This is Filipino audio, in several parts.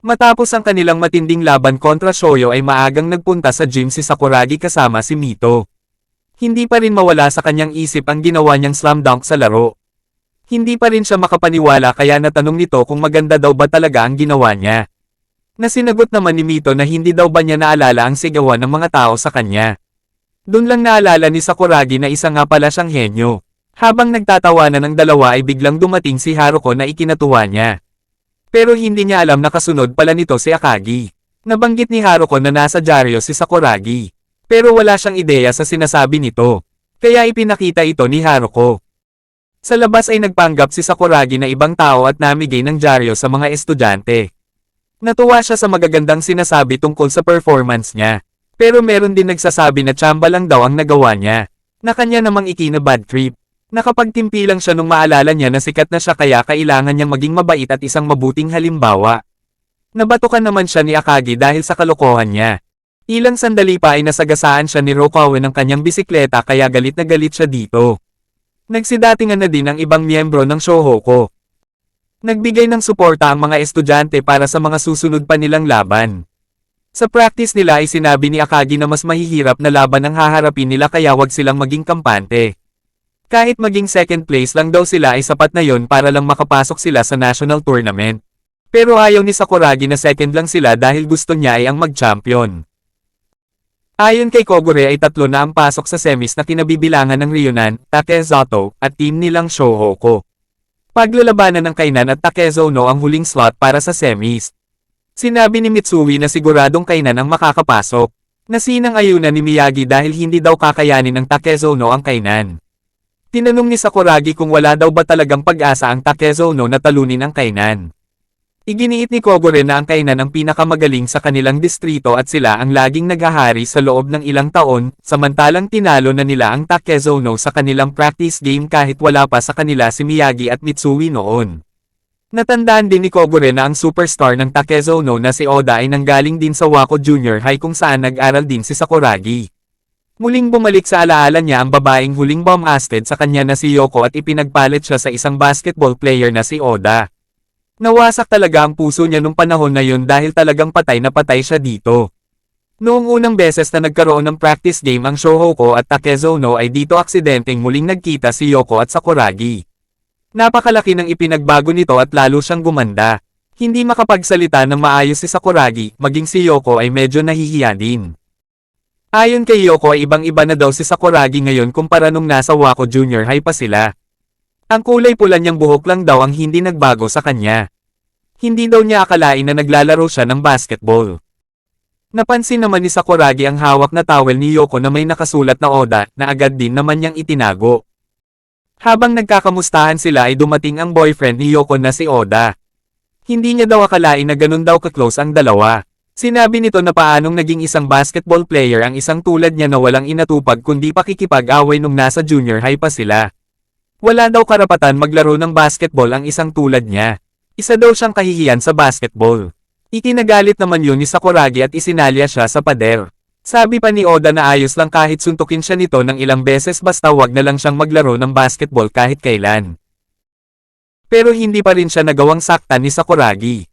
Matapos ang kanilang matinding laban kontra Shoyo ay maagang nagpunta sa gym si Sakuragi kasama si Mito. Hindi pa rin mawala sa kanyang isip ang ginawa niyang slam dunk sa laro. Hindi pa rin siya makapaniwala kaya natanong nito kung maganda daw ba talaga ang ginawa niya. Nasinagot naman ni Mito na hindi daw ba niya naalala ang sigawan ng mga tao sa kanya. Doon lang naalala ni Sakuragi na isa nga pala siyang henyo. Habang nagtatawanan ng dalawa ay biglang dumating si Haruko na ikinatuwa niya. Pero hindi niya alam na kasunod pala nito si Akagi. Nabanggit ni Haruko na nasa dyaryo si Sakuragi. Pero wala siyang ideya sa sinasabi nito. Kaya ipinakita ito ni Haruko. Sa labas ay nagpanggap si Sakuragi na ibang tao at namigay ng dyaryo sa mga estudyante. Natuwa siya sa magagandang sinasabi tungkol sa performance niya. Pero meron din nagsasabi na tsamba lang daw ang nagawa niya. Na kanya namang ikina-bad trip. Nakapagtimpi lang siya nung maalala niya na sikat na siya kaya kailangan niyang maging mabait at isang mabuting halimbawa. Nabatukan naman siya ni Akagi dahil sa kalokohan niya. Ilang sandali pa ay nasagasaan siya ni Rokawa ng kanyang bisikleta kaya galit na galit siya dito. Nagsidatingan na din ang ibang miyembro ng Shohoku. Nagbigay ng suporta ang mga estudyante para sa mga susunod pa nilang laban. Sa practice nila ay sinabi ni Akagi na mas mahihirap na laban ang haharapin nila kaya wag silang maging kampante. Kahit maging second place lang daw sila ay sapat na yon para lang makapasok sila sa national tournament. Pero ayaw ni Sakuragi na second lang sila dahil gusto niya ay ang mag-champion. Ayon kay Kogure ay 3 na ang pasok sa semis na kinabibilangan ng Ryunan, Takezoto, at team nilang Shohoku. Paglalabanan ng Kainan at Takezono ang huling slot para sa semis. Sinabi ni Mitsui na siguradong Kainan ang makakapasok. Nasinang-ayunan ni Miyagi dahil hindi daw kakayanin ng Takezono ang Kainan. Tinanong ni Sakuragi kung wala daw ba talagang pag-asa ang Takezono na talunin ang Kainan. Iginiit ni Kogure na ang Kainan ang pinakamagaling sa kanilang distrito at sila ang laging naghahari sa loob ng ilang taon, samantalang tinalo na nila ang Takezono sa kanilang practice game kahit wala pa sa kanila si Miyagi at Mitsui noon. Natandaan din ni Kogure na ang superstar ng Takezono na si Oda ay nanggaling din sa Wako Junior High kung saan nag-aral din si Sakuragi. Muling bumalik sa alaala niya ang babaeng huling bomb-asted sa kanya na si Yoko at ipinagpalit siya sa isang basketball player na si Oda. Nawasak talaga ang puso niya nung panahon na yun dahil talagang patay na patay siya dito. Noong unang beses na nagkaroon ng practice game ang Shohoku at Takezono ay dito aksidenteng muling nagkita si Yoko at Sakuragi. Napakalaki ng ipinagbago nito at lalo siyang gumanda. Hindi makapagsalita ng maayos si Sakuragi, maging si Yoko ay medyo nahihiya din. Ayon kay Yoko ay ibang-iba na daw si Sakuragi ngayon kumpara nung nasa Wako Junior High pa sila. Ang kulay pula niyang buhok lang daw ang hindi nagbago sa kanya. Hindi daw niya akalain na naglalaro siya ng basketball. Napansin naman ni Sakuragi ang hawak na towel ni Yoko na may nakasulat na Oda na agad din naman niyang itinago. Habang nagkakamustahan sila ay dumating ang boyfriend ni Yoko na si Oda. Hindi niya daw akalain na ganun daw ka-close ang dalawa. Sinabi nito na paanong naging isang basketball player ang isang tulad niya na walang inatupag kundi pakikipag-away nung nasa junior high pa sila. Wala daw karapatan maglaro ng basketball ang isang tulad niya. Isa daw siyang kahihiyan sa basketball. Ikinagalit naman yun ni Sakuragi at isinalya siya sa pader. Sabi pa ni Oda na ayos lang kahit suntukin siya nito ng ilang beses basta wag na lang siyang maglaro ng basketball kahit kailan. Pero hindi pa rin siya nagawang saktan ni Sakuragi.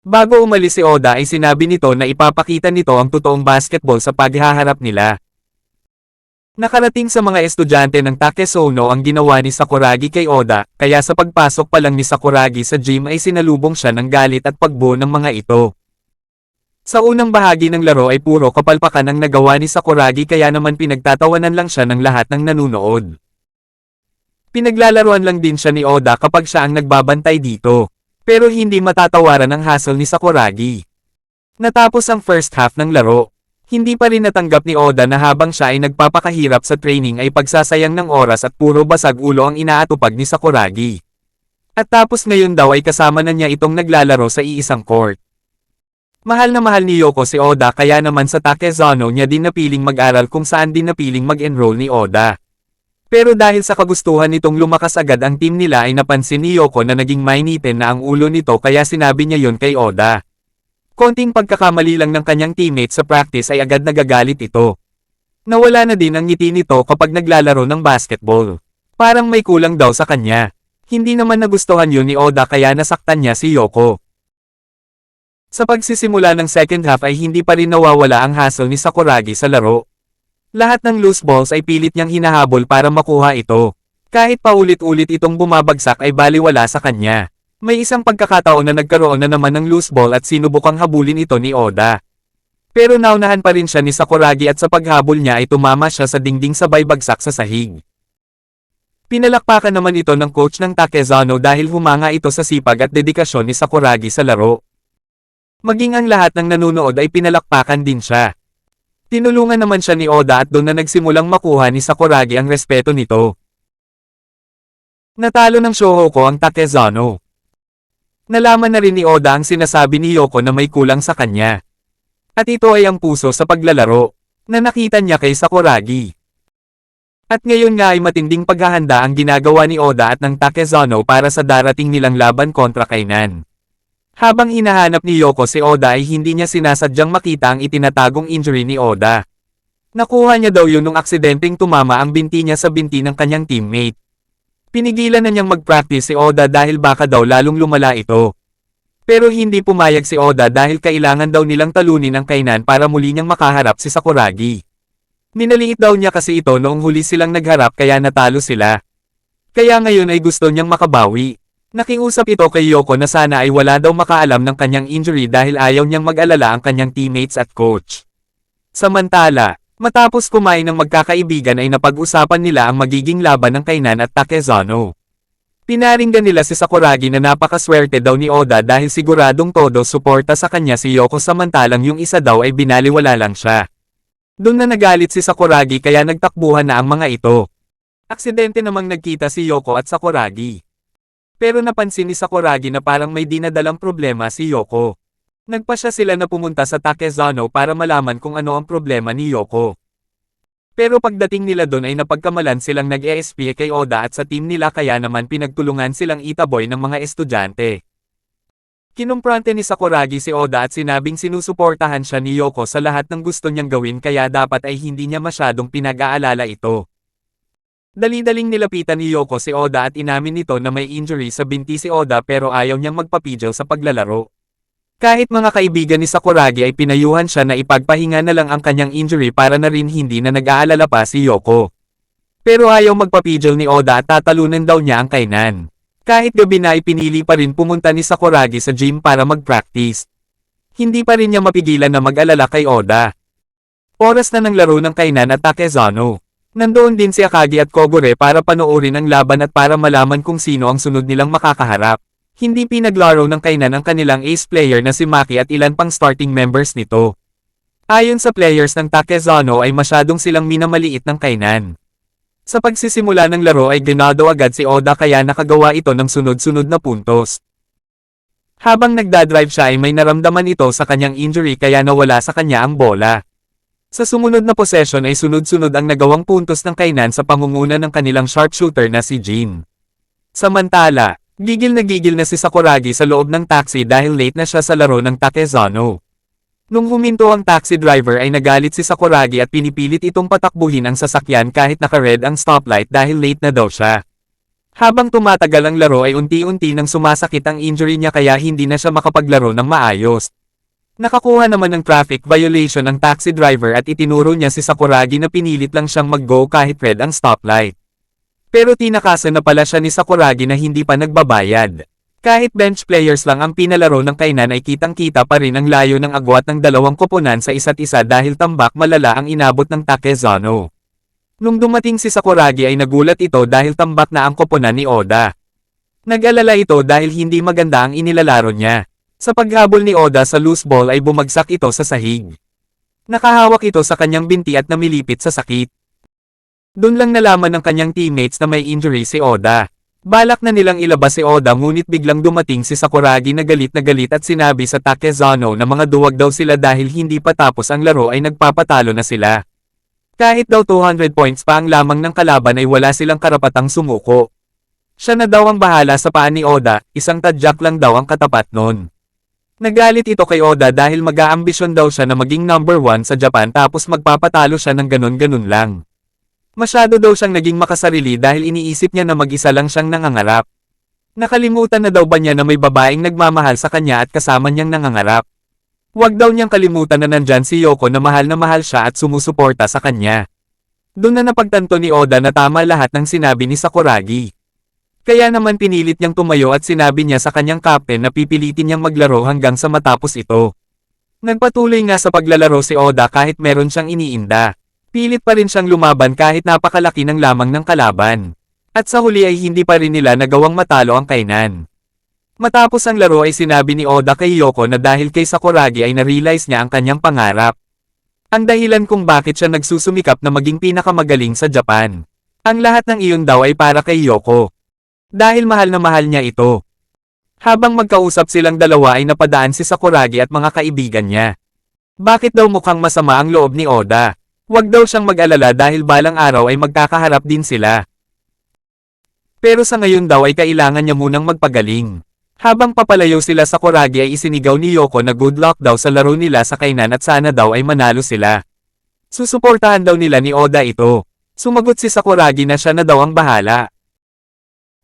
Bago umalis si Oda ay sinabi nito na ipapakita nito ang totoong basketball sa paghaharap nila. Nakarating sa mga estudyante ng Takezono ang ginawa ni Sakuragi kay Oda, kaya sa pagpasok pa lang ni Sakuragi sa gym ay sinalubong siya ng galit at pagbuo ng mga ito. Sa unang bahagi ng laro ay puro kapalpakan ang nagawa ni Sakuragi kaya naman pinagtatawanan lang siya ng lahat ng nanunood. Pinaglalaruan lang din siya ni Oda kapag siya ang nagbabantay dito. Pero hindi matatawaran ang hassle ni Sakuragi. Natapos ang first half ng laro. Hindi pa rin natanggap ni Oda na habang siya ay nagpapakahirap sa training ay pagsasayang ng oras at puro basag ulo ang inaatupag ni Sakuragi. At tapos ngayon daw ay kasama na niya itong naglalaro sa iisang court. Mahal na mahal ni Yoko si Oda kaya naman sa Takezono niya din napiling mag-aral kung saan din napiling mag-enroll ni Oda. Pero dahil sa kagustuhan nitong lumakas agad ang team nila ay napansin ni Yoko na naging mainitin na ang ulo nito kaya sinabi niya yon kay Oda. Konting pagkakamali lang ng kanyang teammate sa practice ay agad nagagalit ito. Nawala na din ang ngiti nito kapag naglalaro ng basketball. Parang may kulang daw sa kanya. Hindi naman nagustuhan yun ni Oda kaya nasaktan niya si Yoko. Sa pagsisimula ng second half ay hindi pa rin nawawala ang hassle ni Sakuragi sa laro. Lahat ng loose balls ay pilit niyang hinahabol para makuha ito. Kahit paulit-ulit itong bumabagsak ay baliwala sa kanya. May isang pagkakataon na nagkaroon na naman ng loose ball at sinubukang habulin ito ni Oda. Pero naunahan pa rin siya ni Sakuragi at sa paghabol niya ay tumama siya sa dingding sabay bagsak sa sahig. Pinalakpakan naman ito ng coach ng Takezano dahil humanga ito sa sipag at dedikasyon ni Sakuragi sa laro. Maging ang lahat ng nanunood ay pinalakpakan din siya. Tinulungan naman siya ni Oda at doon na nagsimulang makuha ni Sakuragi ang respeto nito. Natalo ng Shohoku ang Takezano. Nalaman na rin ni Oda ang sinasabi ni Yoko na may kulang sa kanya. At ito ay ang puso sa paglalaro, na nakita niya kay Sakuragi. At ngayon nga ay matinding paghahanda ang ginagawa ni Oda at ng Takezano para sa darating nilang laban kontra Kainan. Habang hinahanap ni Yoko si Oda ay hindi niya sinasadyang makita ang itinatagong injury ni Oda. Nakuha niya daw yun nung aksidenteng tumama ang binti niya sa binti ng kanyang teammate. Pinigilan na niyang mag-practice si Oda dahil baka daw lalong lumala ito. Pero hindi pumayag si Oda dahil kailangan daw nilang talunin ang Kainan para muli niyang makaharap si Sakuragi. Minaliit daw niya kasi ito noong huli silang nagharap kaya natalo sila. Kaya ngayon ay gusto niyang makabawi. Nakiusap ito kay Yoko na sana ay wala daw makaalam ng kanyang injury dahil ayaw niyang mag-alala ang kanyang teammates at coach. Samantala, matapos kumain ng magkakaibigan ay napag-usapan nila ang magiging laban ng Kainan at Takezano. Pinaringgan nila si Sakuragi na napakaswerte daw ni Oda dahil siguradong todo suporta sa kanya si Yoko samantalang yung isa daw ay binaliwala lang siya. Doon na nagalit si Sakuragi kaya nagtakbuhan na ang mga ito. Aksidente namang nagkita si Yoko at Sakuragi. Pero napansin ni Sakuragi na parang may dinadalang problema si Yoko. Nagpasya sila na pumunta sa Takezano para malaman kung ano ang problema ni Yoko. Pero pagdating nila doon ay napagkamalan silang nag-ESP kay Oda at sa team nila kaya naman pinagtulungan silang itaboy ng mga estudyante. Kinumprante ni Sakuragi si Oda at sinabing sinusuportahan siya ni Yoko sa lahat ng gusto niyang gawin kaya dapat ay hindi niya masyadong pinag-aalala ito. Dali-daling nilapitan ni Yoko si Oda at inamin nito na may injury sa binti si Oda pero ayaw niyang magpapigil sa paglalaro. Kahit mga kaibigan ni Sakuragi ay pinayuhan siya na ipagpahinga na lang ang kanyang injury para na rin hindi na nag-aalala pa si Yoko. Pero ayaw magpapigil ni Oda at tatalunan daw niya ang Kainan. Kahit gabi na ay pinili pa rin pumunta ni Sakuragi sa gym para mag-practice. Hindi pa rin niya mapigilan na mag-alala kay Oda. Oras na ng laro ng Kainan at Takezano. Nandoon din si Akagi at Kogure para panoorin ang laban at para malaman kung sino ang sunod nilang makakaharap. Hindi pinaglaro ng Kainan ang kanilang ace player na si Maki at ilan pang starting members nito. Ayon sa players ng Takezano ay masyadong silang minamaliit ng Kainan. Sa pagsisimula ng laro ay ginado agad si Oda kaya nakagawa ito ng sunod-sunod na puntos. Habang nagdadrive siya ay may naramdaman ito sa kanyang injury kaya nawala sa kanya ang bola. Sa sumunod na possession ay sunod-sunod ang nagawang puntos ng Kainan sa pangunguna ng kanilang sharpshooter na si Jin. Samantala, gigil na si Sakuragi sa loob ng taxi dahil late na siya sa laro ng Takezano. Nung huminto ang taxi driver ay nagalit si Sakuragi at pinipilit itong patakbuhin ang sasakyan kahit naka-red ang stoplight dahil late na daw siya. Habang tumatagal ang laro ay unti-unti nang sumasakit ang injury niya kaya hindi na siya makapaglaro ng maayos. Nakakuha naman ng traffic violation ang taxi driver at itinuro niya si Sakuragi na pinilit lang siyang mag-go kahit red ang stoplight. Pero tinakasan na pala siya ni Sakuragi na hindi pa nagbabayad. Kahit bench players lang ang pinalaro ng Kainan ay kitang-kita pa rin ang layo ng agwat ng dalawang koponan sa isa't isa dahil tambak malala ang inabot ng Takezano. Nung dumating si Sakuragi ay nagulat ito dahil tambak na ang koponan ni Oda. Nag-alala ito dahil hindi maganda ang inilalaro niya. Sa paghabol ni Oda sa loose ball ay bumagsak ito sa sahig. Nakahawak ito sa kanyang binti at namilipit sa sakit. Doon lang nalaman ng kanyang teammates na may injury si Oda. Balak na nilang ilabas si Oda ngunit biglang dumating si Sakuragi na galit at sinabi sa Takezano na mga duwag daw sila dahil hindi pa tapos ang laro ay nagpapatalo na sila. Kahit daw 200 points pa ang lamang ng kalaban ay wala silang karapatang sumuko. Siya na daw ang bahala sa paa ni Oda, isang tadyak lang daw ang katapat nun. Nagalit ito kay Oda dahil mag-aambisyon daw siya na maging number 1 sa Japan tapos magpapatalo siya ng ganun-ganun lang. Masyado daw siyang naging makasarili dahil iniisip niya na mag-isa lang siyang nangangarap. Nakalimutan na daw ba niya na may babaeng nagmamahal sa kanya at kasama niyang nangangarap. Huwag daw niyang kalimutan na nandyan si Yoko na mahal siya at sumusuporta sa kanya. Doon na napagtanto ni Oda na tama lahat ng sinabi ni Sakuragi. Kaya naman pinilit niyang tumayo at sinabi niya sa kanyang captain na pipilitin niyang maglaro hanggang sa matapos ito. Nagpatuloy nga sa paglalaro si Oda kahit meron siyang iniinda. Pilit pa rin siyang lumaban kahit napakalaki ng lamang ng kalaban. At sa huli ay hindi pa rin nila nagawang matalo ang kainan. Matapos ang laro ay sinabi ni Oda kay Yoko na dahil kay Sakuragi ay na-realize niya ang kanyang pangarap. Ang dahilan kung bakit siya nagsusumikap na maging pinakamagaling sa Japan. Ang lahat ng iyon daw ay para kay Yoko. Dahil mahal na mahal niya ito. Habang magkausap silang dalawa ay napadaan si Sakuragi at mga kaibigan niya. Bakit daw mukhang masama ang loob ni Oda? Huwag daw siyang mag-alala dahil balang araw ay magkakaharap din sila. Pero sa ngayon daw ay kailangan niya munang magpagaling. Habang papalayo sila sa Sakuragi ay isinigaw ni Yoko na good luck daw sa laro nila sa kainan at sana daw ay manalo sila. Susuportahan daw nila ni Oda ito. Sumagot si Sakuragi na siya na daw ang bahala.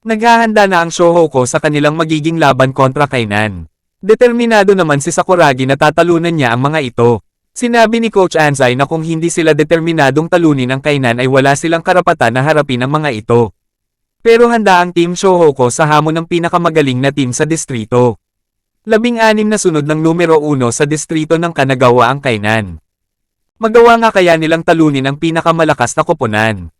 Naghahanda na ang Shohoku sa kanilang magiging laban kontra kainan. Determinado naman si Sakuragi na tatalunan niya ang mga ito. Sinabi ni Coach Anzai na kung hindi sila determinadong talunin ang kainan ay wala silang karapatan na harapin ang mga ito. Pero handa ang Team Shohoku sa hamon ng pinakamagaling na team sa distrito. 16 na sunod ng numero 1 sa distrito ng Kanagawa ang kainan. Magawa nga kaya nilang talunin ang pinakamalakas na koponan.